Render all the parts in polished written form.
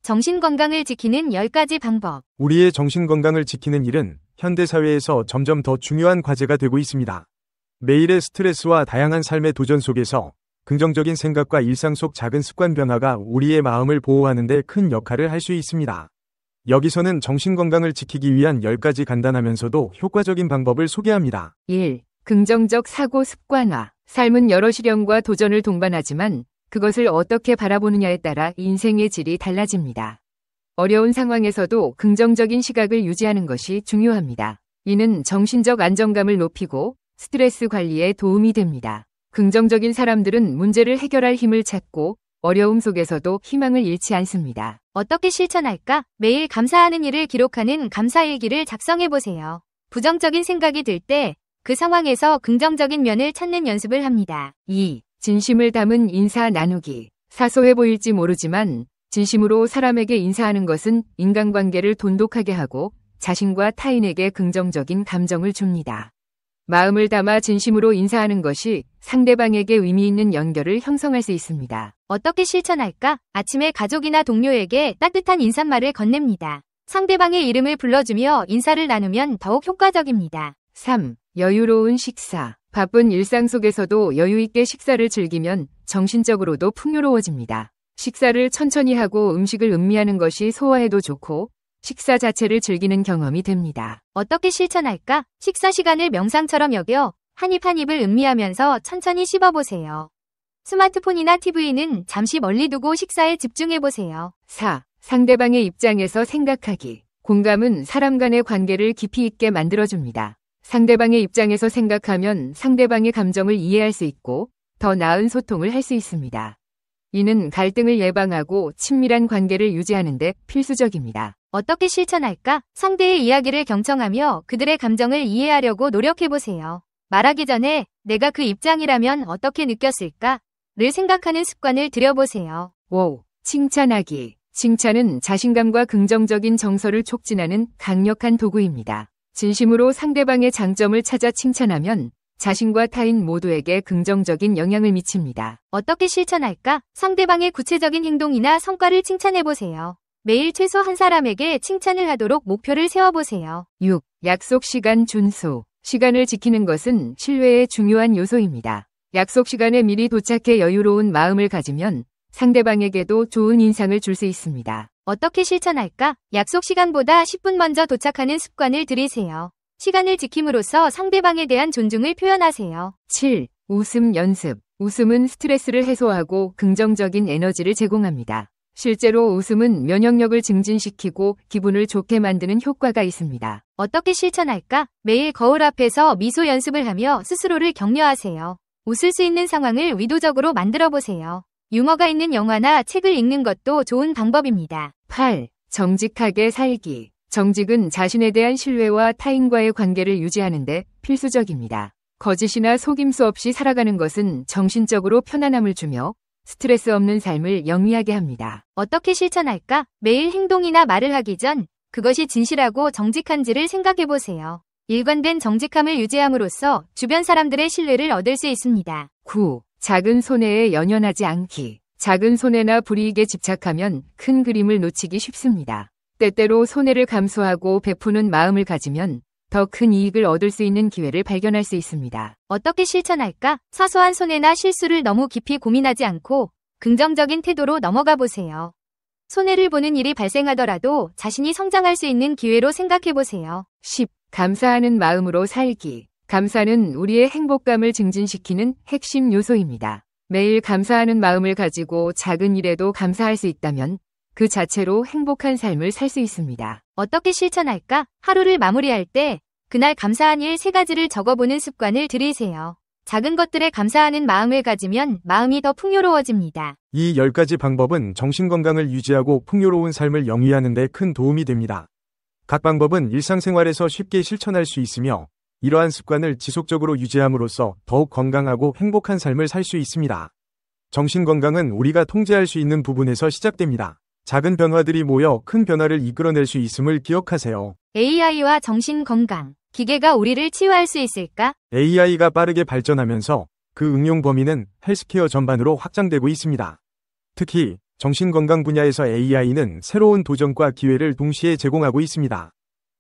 정신건강을 지키는 10가지 방법. 우리의 정신건강을 지키는 일은 현대사회에서 점점 더 중요한 과제가 되고 있습니다. 매일의 스트레스와 다양한 삶의 도전 속에서 긍정적인 생각과 일상 속 작은 습관 변화가 우리의 마음을 보호하는 데 큰 역할을 할 수 있습니다. 여기서는 정신건강을 지키기 위한 10가지 간단하면서도 효과적인 방법을 소개합니다. 1. 긍정적 사고 습관화. 삶은 여러 시련과 도전을 동반하지만 그것을 어떻게 바라보느냐에 따라 인생의 질이 달라집니다. 어려운 상황에서도 긍정적인 시각을 유지하는 것이 중요합니다. 이는 정신적 안정감을 높이고 스트레스 관리에 도움이 됩니다. 긍정적인 사람들은 문제를 해결할 힘을 찾고 어려움 속에서도 희망을 잃지 않습니다. 어떻게 실천할까? 매일 감사하는 일을 기록하는 감사일기를 작성해보세요. 부정적인 생각이 들 때 그 상황에서 긍정적인 면을 찾는 연습을 합니다. 2. 진심을 담은 인사 나누기. 사소해 보일지 모르지만 진심으로 사람에게 인사하는 것은 인간관계를 돈독하게 하고 자신과 타인에게 긍정적인 감정을 줍니다. 마음을 담아 진심으로 인사하는 것이 상대방에게 의미 있는 연결을 형성할 수 있습니다. 어떻게 실천할까? 아침에 가족이나 동료에게 따뜻한 인사말을 건넵니다. 상대방의 이름을 불러주며 인사를 나누면 더욱 효과적입니다. 3. 여유로운 식사. 바쁜 일상 속에서도 여유있게 식사를 즐기면 정신적으로도 풍요로워집니다. 식사를 천천히 하고 음식을 음미하는 것이 소화에도 좋고 식사 자체를 즐기는 경험이 됩니다. 어떻게 실천할까? 식사 시간을 명상처럼 여겨 한 입 한 입을 음미하면서 천천히 씹어보세요. 스마트폰이나 TV는 잠시 멀리 두고 식사에 집중해보세요. 4. 상대방의 입장에서 생각하기. 공감은 사람 간의 관계를 깊이 있게 만들어줍니다. 상대방의 입장에서 생각하면 상대방의 감정을 이해할 수 있고 더 나은 소통을 할 수 있습니다. 이는 갈등을 예방하고 친밀한 관계를 유지하는 데 필수적입니다. 어떻게 실천할까? 상대의 이야기를 경청하며 그들의 감정을 이해하려고 노력해보세요. 말하기 전에 내가 그 입장이라면 어떻게 느꼈을까? 를 생각하는 습관을 들여보세요. 5. 칭찬하기. 칭찬은 자신감과 긍정적인 정서를 촉진하는 강력한 도구입니다. 진심으로 상대방의 장점을 찾아 칭찬하면 자신과 타인 모두에게 긍정적인 영향을 미칩니다. 어떻게 실천할까? 상대방의 구체적인 행동이나 성과를 칭찬해보세요. 매일 최소 한 사람에게 칭찬을 하도록 목표를 세워보세요. 6. 약속 시간 준수. 시간을 지키는 것은 신뢰의 중요한 요소입니다. 약속 시간에 미리 도착해 여유로운 마음을 가지면 상대방에게도 좋은 인상을 줄 수 있습니다. 어떻게 실천할까? 약속 시간보다 10분 먼저 도착하는 습관을 들이세요. 시간을 지킴으로써 상대방에 대한 존중을 표현하세요. 7. 웃음 연습. 웃음은 스트레스를 해소하고 긍정적인 에너지를 제공합니다. 실제로 웃음은 면역력을 증진시키고 기분을 좋게 만드는 효과가 있습니다. 어떻게 실천할까? 매일 거울 앞에서 미소 연습을 하며 스스로를 격려하세요. 웃을 수 있는 상황을 의도적으로 만들어보세요. 유머가 있는 영화나 책을 읽는 것도 좋은 방법입니다. 8. 정직하게 살기. 정직은 자신에 대한 신뢰와 타인과의 관계를 유지하는 데 필수적입니다. 거짓이나 속임수 없이 살아가는 것은 정신적으로 편안함을 주며 스트레스 없는 삶을 영위하게 합니다. 어떻게 실천할까? 매일 행동이나 말을 하기 전 그것이 진실하고 정직한지를 생각해보세요. 일관된 정직함을 유지함으로써 주변 사람들의 신뢰를 얻을 수 있습니다. 9. 작은 손해에 연연하지 않기. 작은 손해나 불이익에 집착하면 큰 그림을 놓치기 쉽습니다. 때때로 손해를 감수하고 베푸는 마음을 가지면 더 큰 이익을 얻을 수 있는 기회를 발견할 수 있습니다. 어떻게 실천할까? 사소한 손해나 실수를 너무 깊이 고민하지 않고 긍정적인 태도로 넘어가 보세요. 손해를 보는 일이 발생하더라도 자신이 성장할 수 있는 기회로 생각해보세요. 10. 감사하는 마음으로 살기. 감사는 우리의 행복감을 증진시키는 핵심 요소입니다. 매일 감사하는 마음을 가지고 작은 일에도 감사할 수 있다면 그 자체로 행복한 삶을 살 수 있습니다. 어떻게 실천할까? 하루를 마무리할 때 그날 감사한 일 3가지를 적어보는 습관을 들이세요. 작은 것들에 감사하는 마음을 가지면 마음이 더 풍요로워집니다. 이 10가지 방법은 정신건강을 유지하고 풍요로운 삶을 영위하는 데 큰 도움이 됩니다. 각 방법은 일상생활에서 쉽게 실천할 수 있으며 이러한 습관을 지속적으로 유지함으로써 더욱 건강하고 행복한 삶을 살 수 있습니다. 정신건강은 우리가 통제할 수 있는 부분에서 시작됩니다. 작은 변화들이 모여 큰 변화를 이끌어낼 수 있음을 기억하세요. AI와 정신건강. 기계가 우리를 치유할 수 있을까? AI가 빠르게 발전하면서 그 응용 범위는 헬스케어 전반으로 확장되고 있습니다. 특히 정신건강 분야에서 AI는 새로운 도전과 기회를 동시에 제공하고 있습니다.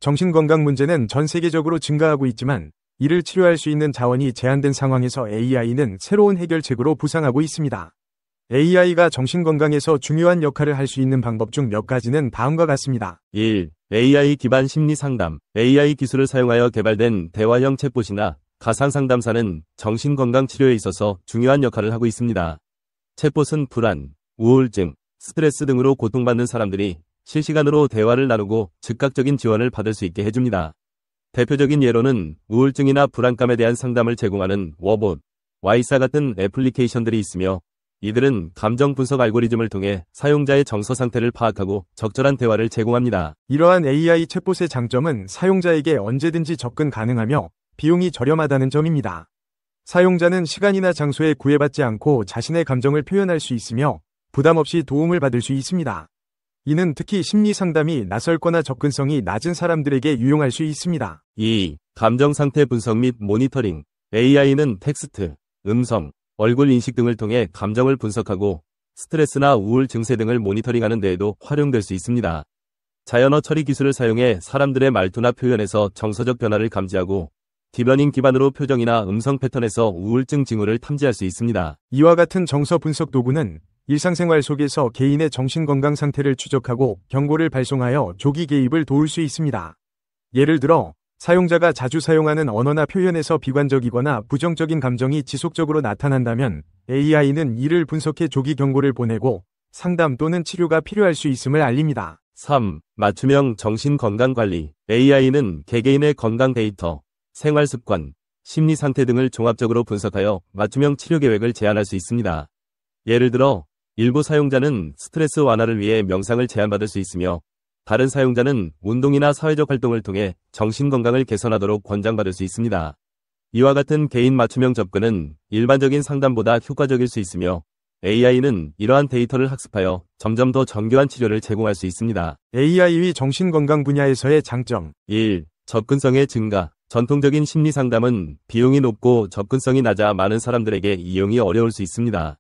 정신건강 문제는 전 세계적으로 증가하고 있지만 이를 치료할 수 있는 자원이 제한된 상황에서 AI는 새로운 해결책으로 부상하고 있습니다. AI가 정신건강에서 중요한 역할을 할 수 있는 방법 중 몇 가지는 다음과 같습니다. 1. AI 기반 심리 상담. AI 기술을 사용하여 개발된 대화형 챗봇이나 가상 상담사는 정신건강 치료에 있어서 중요한 역할을 하고 있습니다. 챗봇은 불안, 우울증, 스트레스 등으로 고통받는 사람들이 실시간으로 대화를 나누고 즉각적인 지원을 받을 수 있게 해줍니다. 대표적인 예로는 우울증이나 불안감에 대한 상담을 제공하는 워봇, 와이사 같은 애플리케이션들이 있으며 이들은 감정 분석 알고리즘을 통해 사용자의 정서 상태를 파악하고 적절한 대화를 제공합니다. 이러한 AI 챗봇의 장점은 사용자에게 언제든지 접근 가능하며 비용이 저렴하다는 점입니다. 사용자는 시간이나 장소에 구애받지 않고 자신의 감정을 표현할 수 있으며 부담 없이 도움을 받을 수 있습니다. 이는 특히 심리 상담이 낯설거나 접근성이 낮은 사람들에게 유용할 수 있습니다. 2. 감정 상태 분석 및 모니터링. AI는 텍스트, 음성, 얼굴 인식 등을 통해 감정을 분석하고 스트레스나 우울 증세 등을 모니터링하는 데에도 활용될 수 있습니다. 자연어 처리 기술을 사용해 사람들의 말투나 표현에서 정서적 변화를 감지하고 딥러닝 기반으로 표정이나 음성 패턴에서 우울증 징후를 탐지할 수 있습니다. 이와 같은 정서 분석 도구는 일상생활 속에서 개인의 정신건강 상태를 추적하고 경고를 발송하여 조기 개입을 도울 수 있습니다. 예를 들어 사용자가 자주 사용하는 언어나 표현에서 비관적이거나 부정적인 감정이 지속적으로 나타난다면 AI는 이를 분석해 조기 경고를 보내고 상담 또는 치료가 필요할 수 있음을 알립니다. 3. 맞춤형 정신건강관리. AI는 개개인의 건강 데이터, 생활습관, 심리 상태 등을 종합적으로 분석하여 맞춤형 치료 계획을 제안할 수 있습니다. 예를 들어 일부 사용자는 스트레스 완화를 위해 명상을 제안받을 수 있으며 다른 사용자는 운동이나 사회적 활동을 통해 정신건강을 개선하도록 권장받을 수 있습니다. 이와 같은 개인 맞춤형 접근은 일반적인 상담보다 효과적일 수 있으며 AI는 이러한 데이터를 학습하여 점점 더 정교한 치료를 제공할 수 있습니다. AI의 정신건강 분야에서의 장점. 1. 접근성의 증가. 전통적인 심리 상담은 비용이 높고 접근성이 낮아 많은 사람들에게 이용이 어려울 수 있습니다.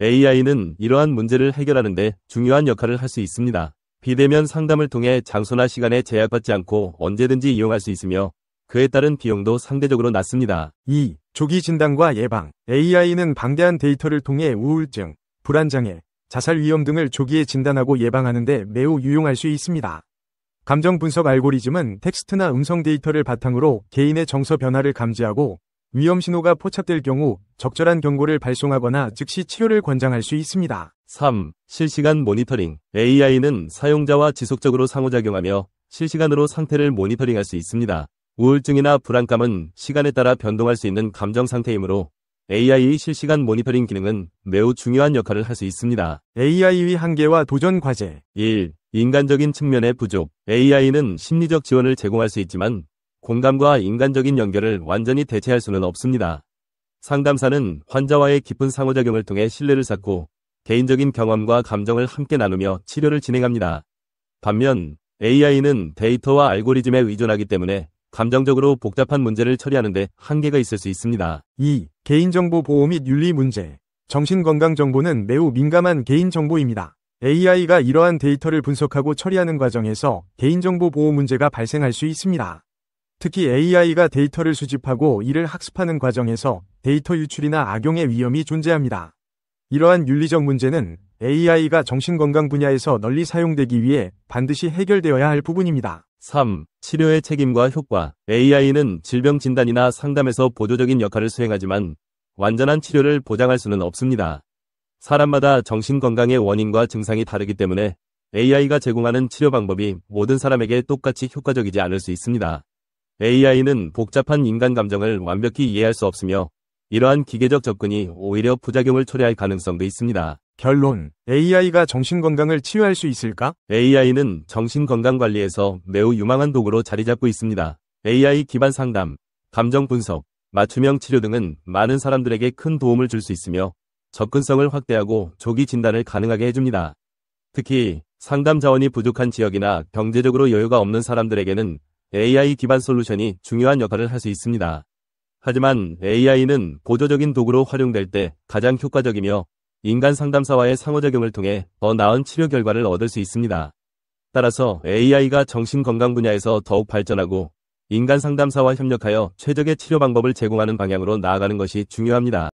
AI는 이러한 문제를 해결하는 데 중요한 역할을 할 수 있습니다. 비대면 상담을 통해 장소나 시간에 제약받지 않고 언제든지 이용할 수 있으며 그에 따른 비용도 상대적으로 낮습니다. 2. 조기 진단과 예방. AI는 방대한 데이터를 통해 우울증, 불안장애, 자살 위험 등을 조기에 진단하고 예방하는 데 매우 유용할 수 있습니다. 감정 분석 알고리즘은 텍스트나 음성 데이터를 바탕으로 개인의 정서 변화를 감지하고 위험 신호가 포착될 경우 적절한 경고를 발송하거나 즉시 치료를 권장할 수 있습니다. 3. 실시간 모니터링. AI는 사용자와 지속적으로 상호작용하며 실시간으로 상태를 모니터링할 수 있습니다. 우울증이나 불안감은 시간에 따라 변동할 수 있는 감정 상태이므로 AI의 실시간 모니터링 기능은 매우 중요한 역할을 할 수 있습니다. AI의 한계와 도전 과제. 1. 인간적인 측면의 부족. AI는 심리적 지원을 제공할 수 있지만 공감과 인간적인 연결을 완전히 대체할 수는 없습니다. 상담사는 환자와의 깊은 상호작용을 통해 신뢰를 쌓고 개인적인 경험과 감정을 함께 나누며 치료를 진행합니다. 반면 AI는 데이터와 알고리즘에 의존하기 때문에 감정적으로 복잡한 문제를 처리하는 데 한계가 있을 수 있습니다. 2. 개인정보 보호 및 윤리 문제. 정신건강 정보는 매우 민감한 개인정보입니다. AI가 이러한 데이터를 분석하고 처리하는 과정에서 개인정보 보호 문제가 발생할 수 있습니다. 특히 AI가 데이터를 수집하고 이를 학습하는 과정에서 데이터 유출이나 악용의 위험이 존재합니다. 이러한 윤리적 문제는 AI가 정신건강 분야에서 널리 사용되기 위해 반드시 해결되어야 할 부분입니다. 3. 치료의 책임과 효과. AI는 질병 진단이나 상담에서 보조적인 역할을 수행하지만 완전한 치료를 보장할 수는 없습니다. 사람마다 정신건강의 원인과 증상이 다르기 때문에 AI가 제공하는 치료 방법이 모든 사람에게 똑같이 효과적이지 않을 수 있습니다. AI는 복잡한 인간 감정을 완벽히 이해할 수 없으며 이러한 기계적 접근이 오히려 부작용을 초래할 가능성도 있습니다. 결론. AI가 정신건강을 치유할 수 있을까? AI는 정신건강 관리에서 매우 유망한 도구로 자리 잡고 있습니다. AI 기반 상담, 감정 분석, 맞춤형 치료 등은 많은 사람들에게 큰 도움을 줄 수 있으며 접근성을 확대하고 조기 진단을 가능하게 해줍니다. 특히 상담 자원이 부족한 지역이나 경제적으로 여유가 없는 사람들에게는 AI 기반 솔루션이 중요한 역할을 할 수 있습니다. 하지만 AI는 보조적인 도구로 활용될 때 가장 효과적이며 인간 상담사와의 상호작용을 통해 더 나은 치료 결과를 얻을 수 있습니다. 따라서 AI가 정신건강 분야에서 더욱 발전하고 인간 상담사와 협력하여 최적의 치료 방법을 제공하는 방향으로 나아가는 것이 중요합니다.